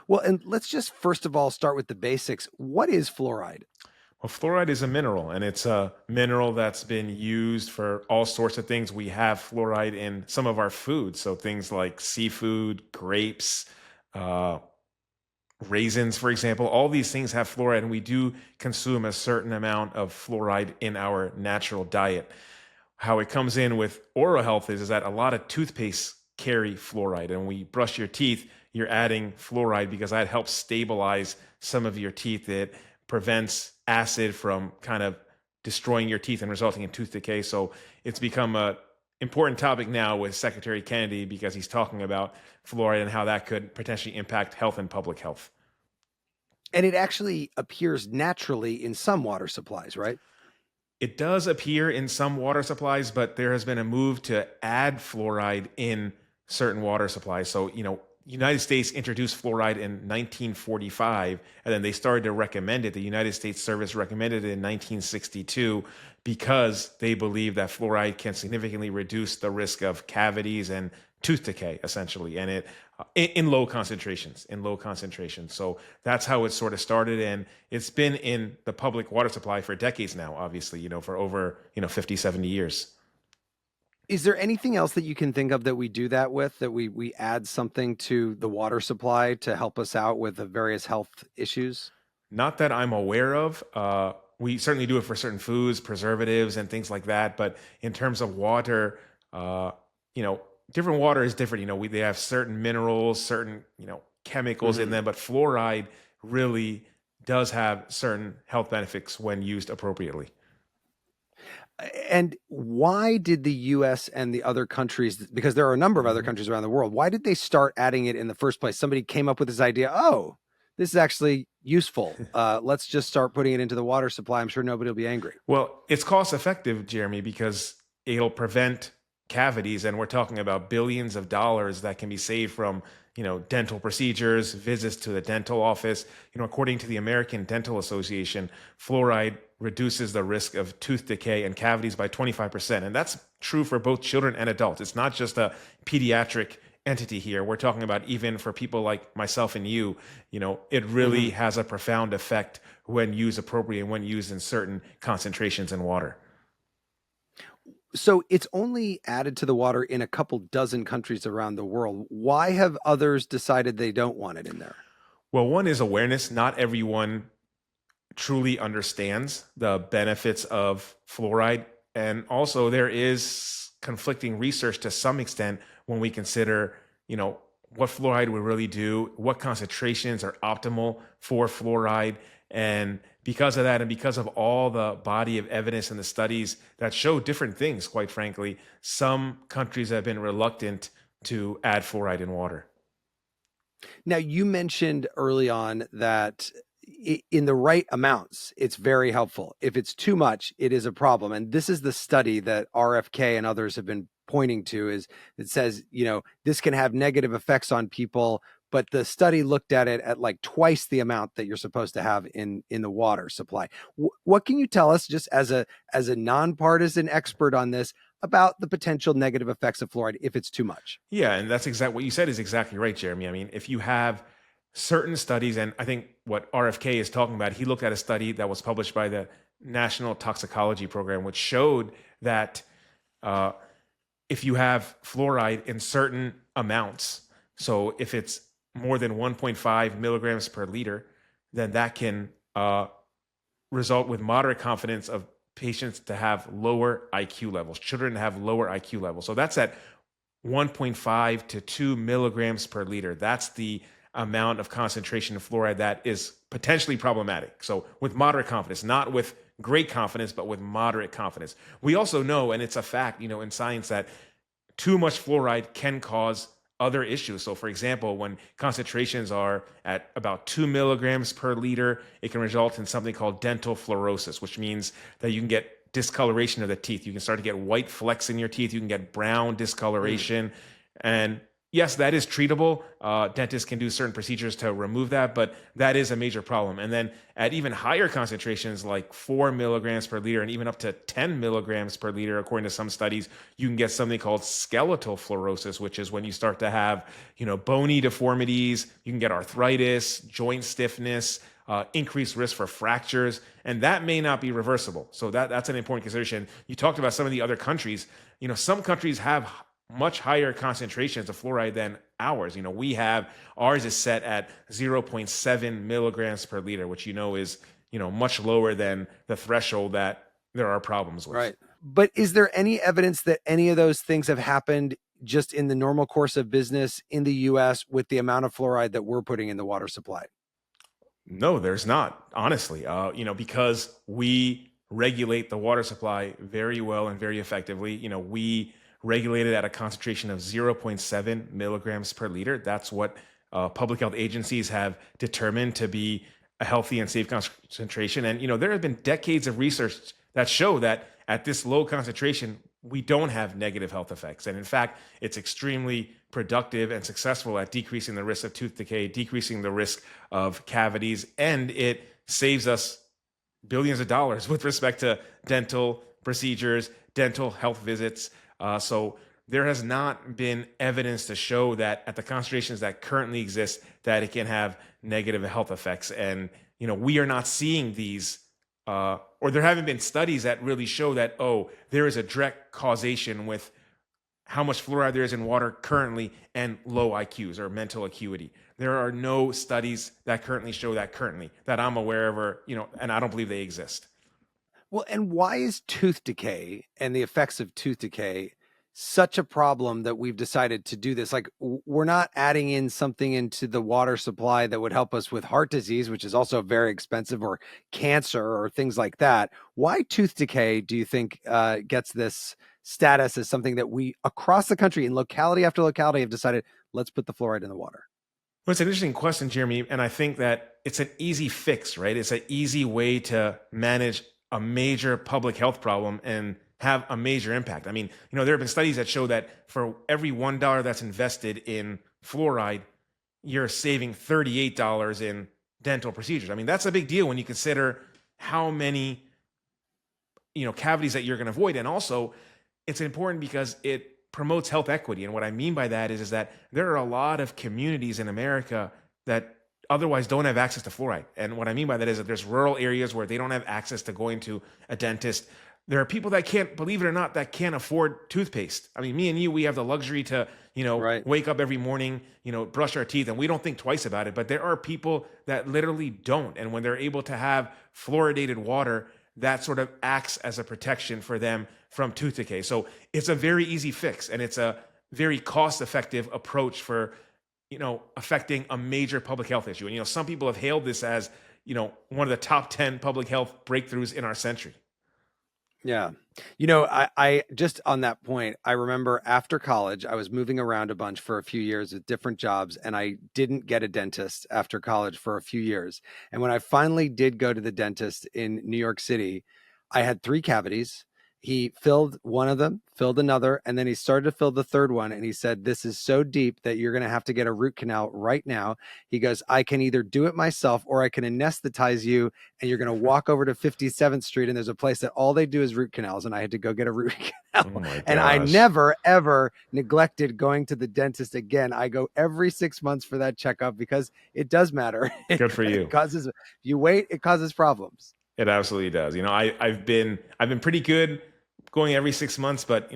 Well, and let's just first of all start with the basics. What is fluoride? Well, fluoride is a mineral, and it's a mineral that's been used for all sorts of things. We have fluoride in some of our foods, so things like seafood, grapes, uh, raisins, for example. All these things have fluoride, and we do consume a certain amount of fluoride in our natural diet. How it comes in with oral health is that a lot of toothpaste carry fluoride, and when you brush your teeth, you're adding fluoride because that helps stabilize some of your teeth. It prevents acid from kind of destroying your teeth and resulting in tooth decay. So it's become a important topic now with Secretary Kennedy because he's talking about fluoride and how that could potentially impact health and public health. And it actually appears naturally in some water supplies, right? It does appear in some water supplies, but there has been a move to add fluoride in certain water supplies. So, United States introduced fluoride in 1945, and then they started to recommend it. The United States Service recommended it in 1962 because they believe that fluoride can significantly reduce the risk of cavities and tooth decay, essentially, and it in low concentrations. So that's how it sort of started, and it's been in the public water supply for decades now. Obviously, for over 50, 70 years. Is there anything else that you can think of that we do that with, that we add something to the water supply to help us out with the various health issues? Not that I'm aware of. We certainly do it for certain foods, preservatives, and things like that. But in terms of water, you know, different water is different. They have certain minerals, certain chemicals in Mhm. them, but fluoride really does have certain health benefits when used appropriately. And why did the US and the other countries, because there are a number of other Mhm. countries around the world, why did they start adding it in the first place? Somebody came up with this idea, oh, this is actually useful. Let's just start putting it into the water supply. I'm sure nobody will be angry. Well, it's cost effective, Jeremy, because it'll prevent cavities, and we're talking about billions of dollars that can be saved from, dental procedures, visits to the dental office. According to the American Dental Association, fluoride reduces the risk of tooth decay and cavities by 25%. And that's true for both children and adults. It's not just a pediatric entity here. We're talking about even for people like myself and you, it really Mhm. has a profound effect when used appropriately and when used in certain concentrations in water. So it's only added to the water in a couple dozen countries around the world. Why have others decided they don't want it in there? Well, one is awareness. Not everyone truly understands the benefits of fluoride. And also, there is conflicting research to some extent when we consider, what fluoride would really do, what concentrations are optimal for fluoride. And because of that, and because of all the body of evidence and the studies that show different things, quite frankly, some countries have been reluctant to add fluoride in water. Now, you mentioned early on that in the right amounts, it's very helpful. If it's too much, it is a problem. And this is the study that RFK and others have been pointing to is it says, this can have negative effects on people, but the study looked at it at like twice the amount that you're supposed to have in the water supply. What can you tell us just as a nonpartisan expert on this about the potential negative effects of fluoride if it's too much? Yeah, and that's exactly what you said is exactly right, Jeremy. I mean, if you have certain studies, and I think what RFK is talking about, he looked at a study that was published by the National Toxicology Program, which showed that uh, if you have fluoride in certain amounts, so if it's more than 1.5 milligrams per liter, then that can result with moderate confidence of patients to have lower IQ levels, children to have lower IQ levels. So that's at 1.5 to 2 milligrams per liter. That's the amount of concentration of fluoride that is potentially problematic. So, with moderate confidence, not with great confidence, but with moderate confidence. We also know, and it's a fact, in science, that too much fluoride can cause other issues. So, for example, when concentrations are at about 2 milligrams per liter, it can result in something called dental fluorosis, which means that you can get discoloration of the teeth. You can start to get white flecks in your teeth. You can get brown Mm. discoloration. And, yes, that is treatable. Dentists can do certain procedures to remove that, but that is a major problem. And then at even higher concentrations, like 4 milligrams per liter and even up to 10 milligrams per liter, according to some studies, you can get something called skeletal fluorosis, which is when you start to have, bony deformities. You can get arthritis, joint stiffness, increased risk for fractures, and that may not be reversible. So that's an important consideration. You talked about some of the other countries. Some countries have much higher concentrations of fluoride than ours. Ours is set at 0.7 milligrams per liter, which is much lower than the threshold that there are problems with. Right. But is there any evidence that any of those things have happened just in the normal course of business in the US with the amount of fluoride that we're putting in the water supply? No, there's not, honestly. Because we regulate the water supply very well and very effectively. We regulate it at a concentration of 0.7 milligrams per liter. That's what public health agencies have determined to be a healthy and safe concentration. And there have been decades of research that show that at this low concentration, we don't have negative health effects. And in fact, it's extremely productive and successful at decreasing the risk of tooth decay, decreasing the risk of cavities, and it saves us billions of dollars with respect to dental procedures, dental health visits. So there has not been evidence to show that at the concentrations that currently exist, that it can have negative health effects. And, we are not seeing these, or there haven't been studies that really show that, there is a direct causation with how much fluoride there is in water currently and low IQs or mental acuity. There are no studies that currently show that I'm aware of, or, and I don't believe they exist. Well, and why is tooth decay and the effects of tooth decay such a problem that we've decided to do this? Like, we're not adding in something into the water supply that would help us with heart disease, which is also very expensive, or cancer or things like that. Why tooth decay, do you think, gets this status as something that we across the country in locality after locality have decided, let's put the fluoride in the water? Well, it's an interesting question, Jeremy. And I think that it's an easy fix, right? It's an easy way to manage a major public health problem and have a major impact. I mean, there have been studies that show that for every $1 that's invested in fluoride, you're saving $38 in dental procedures. I mean, that's a big deal when you consider how many, cavities that you're going to avoid. And also, it's important because it promotes health equity. And what I mean by that is that there are a lot of communities in America that otherwise don't have access to fluoride. And what I mean by that is that there's rural areas where they don't have access to going to a dentist. There are people that can't, believe it or not, that can't afford toothpaste. I mean, me and you, we have the luxury to, Right. wake up every morning, brush our teeth, and we don't think twice about it. But there are people that literally don't. And when they're able to have fluoridated water, that sort of acts as a protection for them from tooth decay. So it's a very easy fix, and it's a very cost-effective approach for, affecting a major public health issue. And, some people have hailed this as, one of the top 10 public health breakthroughs in our century. Yeah. I just on that point, I remember after college, I was moving around a bunch for a few years with different jobs, and I didn't get a dentist after college for a few years. And when I finally did go to the dentist in New York City, I had 3 cavities. He filled one of them, filled another, and then he started to fill the third one. And he said, "This is so deep that you're going to have to get a root canal right now." He goes, "I can either do it myself or I can anesthetize you, and you're going to walk over to 57th Street, and there's a place that all they do is root canals." And I had to go get a root Oh canal. my And I gosh. never, ever neglected going to the dentist again. I go every 6 months for that checkup because it does matter. Good for you. It causes, if you wait, it causes problems. It absolutely does. I've been pretty good going every 6 months, but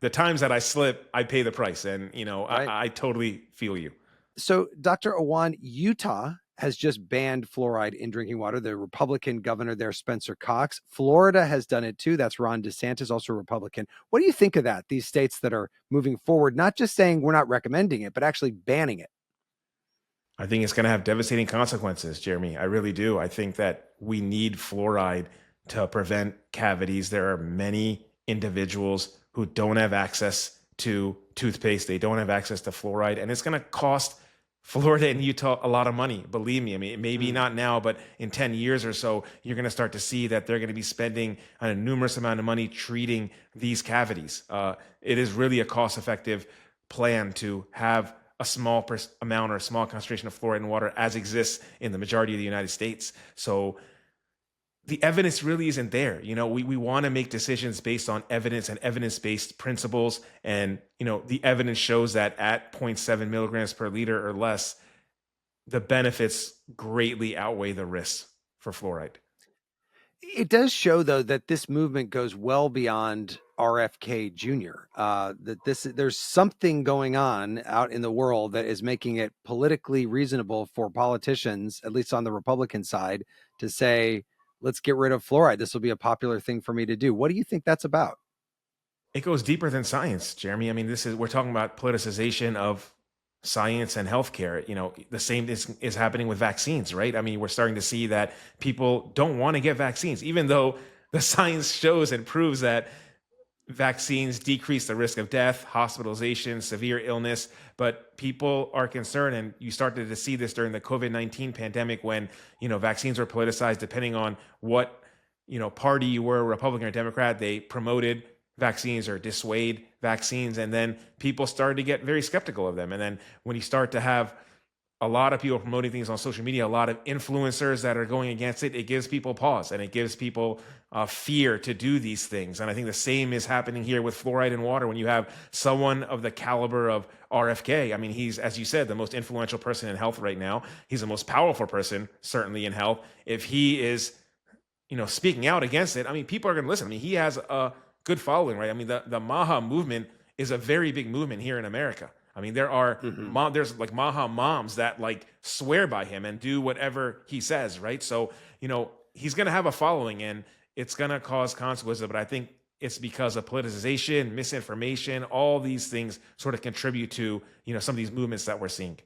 the times that I slip, I pay the price. And Right. I totally feel you. So, Dr. Awan, Utah has just banned fluoride in drinking water. The Republican governor there, Spencer Cox. Florida has done it too. That's Ron DeSantis, also a Republican. What do you think of that? These states that are moving forward, not just saying we're not recommending it, but actually banning it. I think it's going to have devastating consequences, Jeremy. I really do. I think that we need fluoride to prevent cavities. There are many individuals who don't have access to toothpaste. They don't have access to fluoride, and it's going to cost Florida and Utah a lot of money. Believe me. I mean, maybe not now, but in 10 years or so, you're going to start to see that they're going to be spending a numerous amount of money treating these cavities. It is really a cost-effective plan to have a small amount or a small concentration of fluoride in water as exists in the majority of the United States. So the evidence really isn't there. We want to make decisions based on evidence and evidence-based principles. And, the evidence shows that at zero point 0.7 milligrams per liter or less, the benefits greatly outweigh the risks for fluoride. It does show, though, that this movement goes well beyond RFK Jr. There's something going on out in the world that is making it politically reasonable for politicians, at least on the Republican side, to say, let's get rid of fluoride. This will be a popular thing for me to do. What do you think that's about? It goes deeper than science, Jeremy. I mean, we're talking about politicization of science and healthcare. The same is happening with vaccines, right? I mean, we're starting to see that people don't want to get vaccines, even though the science shows and proves that vaccines decrease the risk of death, hospitalization, severe illness. But people are concerned, and you started to see this during the COVID-19 pandemic when, vaccines were politicized depending on what, party you were, Republican or Democrat. They promoted vaccines or dissuade vaccines. And then people started to get very skeptical of them. And then when you start to have a lot of people promoting things on social media, a lot of influencers that are going against it, it gives people pause and it gives people fear to do these things. And I think the same is happening here with fluoride in water. When you have someone of the caliber of RFK, I mean, he's, as you said, the most influential person in health right now. He's the most powerful person, certainly in health. If he is, speaking out against it, I mean, people are going to listen. I mean, he has a good following, right? I mean, the Maha movement is a very big movement here in America. I mean, there's like Maha moms that like swear by him and do whatever he says, right? So, he's going to have a following and it's going to cause consequences. But I think it's because of politicization, misinformation, all these things sort of contribute to, some of these movements that we're seeing.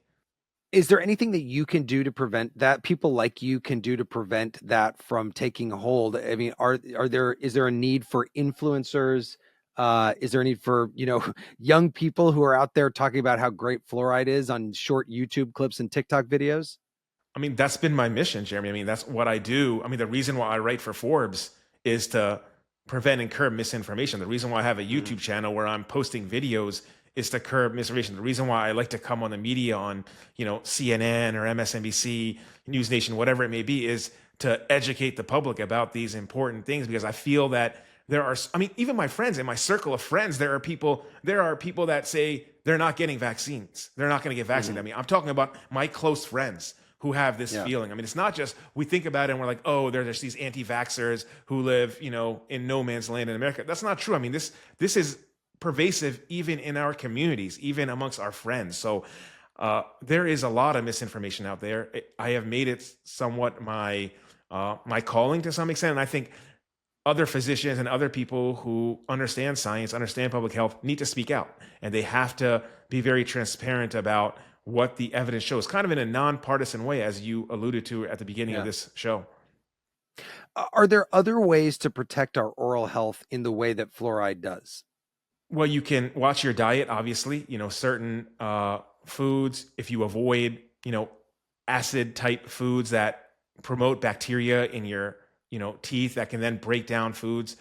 Is there anything that you can do to prevent that? People like you can do to prevent that from taking hold? I mean, is there a need for influencers? Is there a need for, young people who are out there talking about how great fluoride is on short YouTube clips and TikTok videos? I mean, that's been my mission, Jeremy. I mean, that's what I do. I mean, the reason why I write for Forbes is to prevent and curb misinformation. The reason why I have a YouTube channel where I'm posting videos is to curb misinformation. The reason why I like to come on the media on, CNN or MSNBC, News Nation, whatever it may be, is to educate the public about these important things, because I feel that even my friends, in my circle of friends, there are people that say they're not getting vaccines. They're not going to get vaccinated. I mean, I'm talking about my close friends who have this feeling. I mean, it's not just, we think about it and we're like, oh, there's these anti-vaxxers who live, in no man's land in America. That's not true. I mean, this is pervasive even in our communities, even amongst our friends. So there is a lot of misinformation out there. I have made it somewhat my calling to some extent. And I think other physicians and other people who understand science, understand public health, need to speak out. And they have to be very transparent about what the evidence shows, kind of in a nonpartisan way, as you alluded to at the beginning of this show. Are there other ways to protect our oral health in the way that fluoride does? Well, you can watch your diet, obviously, certain foods. If you avoid, acid type foods that promote bacteria in your, teeth, that can then break down foods.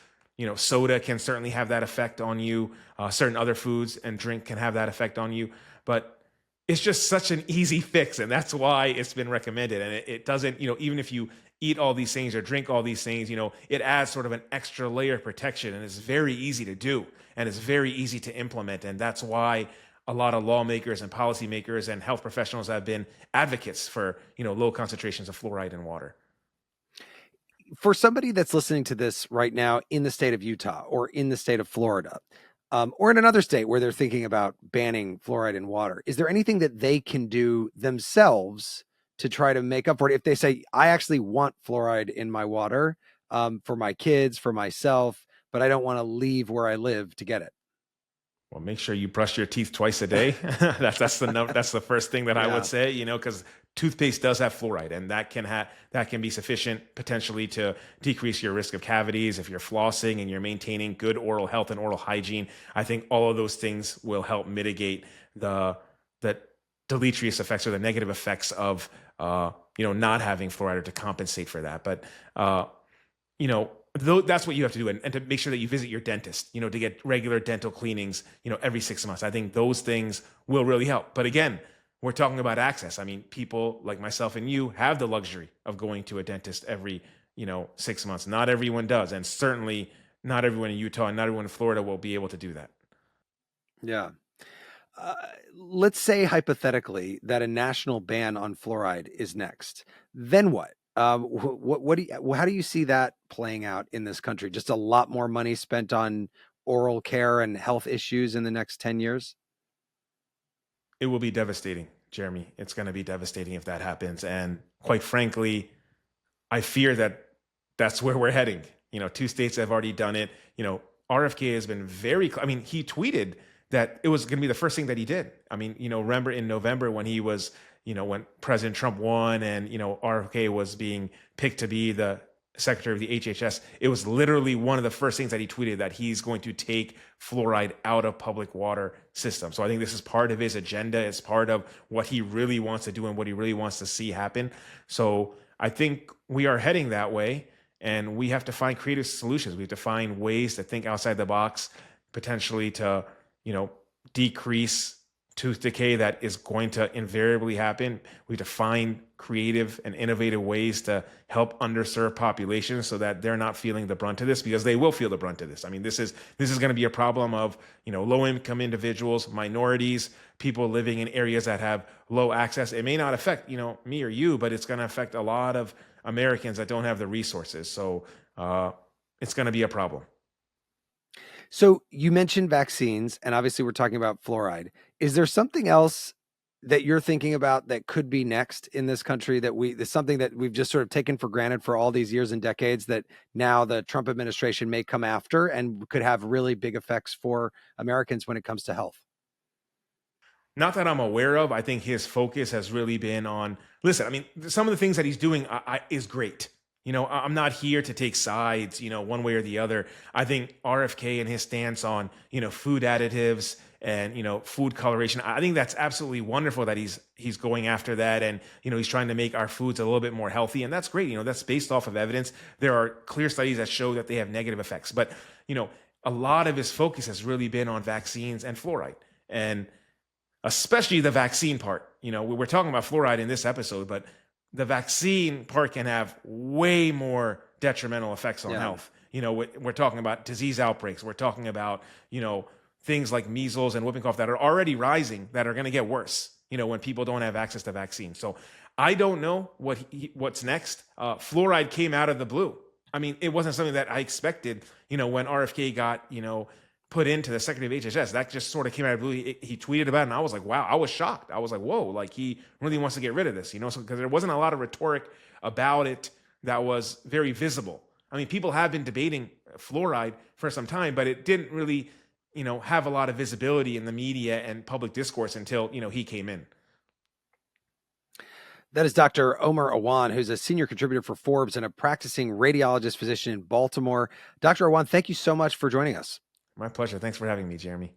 Soda can certainly have that effect on you. Certain other foods and drink can have that effect on you. But it's just such an easy fix. And that's why it's been recommended. And it doesn't, even if you eat all these things or drink all these things, it adds sort of an extra layer of protection, and it's very easy to do and it's very easy to implement. And that's why a lot of lawmakers and policymakers and health professionals have been advocates for, low concentrations of fluoride in water. For somebody that's listening to this right now in the state of Utah or in the state of Florida, or in another state where they're thinking about banning fluoride in water, is there anything that they can do themselves to try to make up for it? If they say, I actually want fluoride in my water, for my kids, for myself, but I don't want to leave where I live to get it. Well, make sure you brush your teeth twice a day. That's the first thing that I would say, because toothpaste does have fluoride, and that can be sufficient potentially to decrease your risk of cavities. If you're flossing and you're maintaining good oral health and oral hygiene, I think all of those things will help mitigate the deleterious effects or the negative effects of not having fluoride, or to compensate for that. But though that's what you have to do, and to make sure that you visit your dentist, to get regular dental cleanings, every 6 months. I think those things will really help. But again, we're talking about access. I mean, people like myself and you have the luxury of going to a dentist every, 6 months. Not everyone does. And certainly not everyone in Utah and not everyone in Florida will be able to do that. Yeah. Uh, let's say hypothetically that a national ban on fluoride is next. Then what? What do you, how do you see that playing out in this country? Just a lot more money spent on oral care and health issues in the next 10 years? It will be devastating, Jeremy. It's going to be devastating if that happens. And quite frankly, I fear that that's where we're heading. Two states have already done it. RFK has been very, I mean, he tweeted that it was going to be the first thing that he did. I mean, remember in November when he was, when President Trump won and, RFK was being picked to be the secretary of the HHS, it was literally one of the first things that he tweeted, that he's going to take fluoride out of public water system. So I think this is part of his agenda. It's part of what he really wants to do and what he really wants to see happen. So I think we are heading that way, and we have to find creative solutions. We have to find ways to think outside the box, potentially to, decrease tooth decay that is going to invariably happen. We have to find creative and innovative ways to help underserved populations so that they're not feeling the brunt of this, because they will feel the brunt of this. I mean, this is going to be a problem of, low income individuals, minorities, people living in areas that have low access. It may not affect, me or you, but it's going to affect a lot of Americans that don't have the resources. So it's going to be a problem. So you mentioned vaccines, and obviously we're talking about fluoride. Is there something else that you're thinking about that could be next in this country that's something that we've just sort of taken for granted for all these years and decades, that now the Trump administration may come after and could have really big effects for Americans when it comes to health? Not that I'm aware of. I think his focus has really been on, listen, I mean, some of the things that he's doing is great. I'm not here to take sides, one way or the other. I think RFK and his stance on, food additives and, food coloration, I think that's absolutely wonderful that he's going after that. And, he's trying to make our foods a little bit more healthy. And that's great. That's based off of evidence. There are clear studies that show that they have negative effects. But, a lot of his focus has really been on vaccines and fluoride. And especially the vaccine part. We're talking about fluoride in this episode, but the vaccine part can have way more detrimental effects on health. We're talking about disease outbreaks. We're talking about, things like measles and whooping cough that are already rising, that are going to get worse, when people don't have access to vaccines. So I don't know what's next. Fluoride came out of the blue. I mean, it wasn't something that I expected, when RFK got, put into the secretary of HHS. That just sort of came out of blue. He tweeted about it, and I was like, wow, I was shocked. I was like, whoa, like he really wants to get rid of this, so because there wasn't a lot of rhetoric about it that was very visible. I mean, people have been debating fluoride for some time, but it didn't really, have a lot of visibility in the media and public discourse until, he came in. That is Dr. Omer Awan, who's a senior contributor for Forbes and a practicing radiologist physician in Baltimore. Dr. Awan, thank you so much for joining us. My pleasure. Thanks for having me, Jeremy.